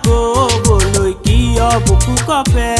ক'বলৈ কিয় বুকু কপে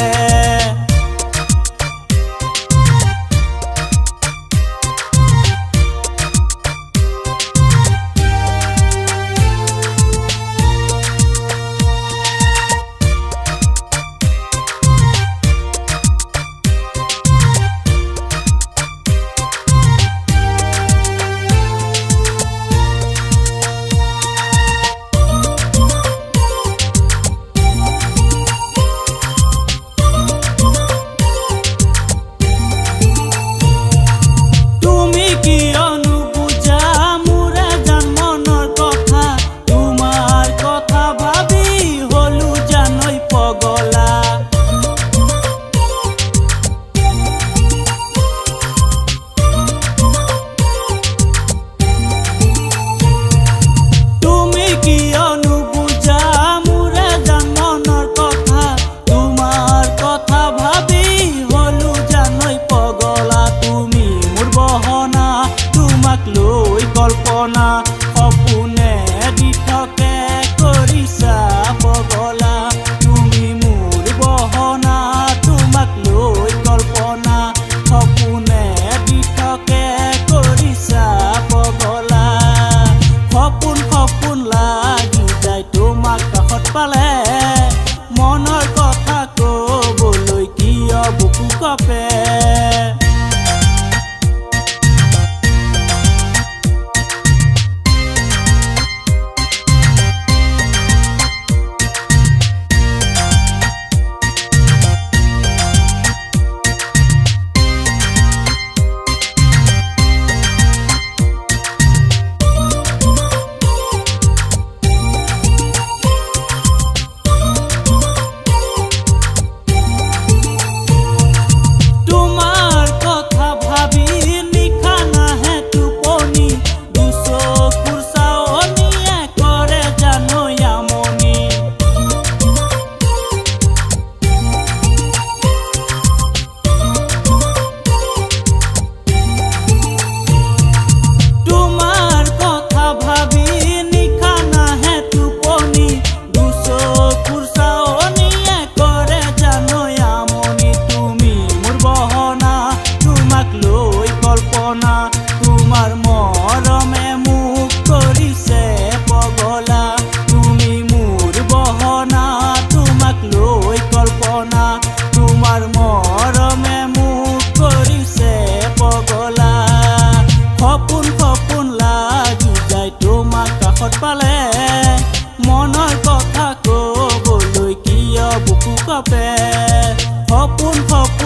কল্পনা সপোনে দি থাকে কৰিছা পগলা তুমি মোৰ বহনা তোমাক লৈ কল্পনা সপোনে দি থাকে কৰিছা পগলা সপোন সপোন লাগি যায় তোমাক কাষত পালে মনৰ কথা ক'বলৈ কিয় বুকু কপে তোমাৰ মৰমে মোক কৰিছে পগলা তুমি মোৰ বহনা তোমাক লৈ কল্পনা তোমাৰ মৰমে মোক কৰিছে পগলা সপোন সপোন লাগি যায় তোমাক কাষত পালে মনৰ কথা ক'বলৈ কিয় বুকু কপে সপোন সপোন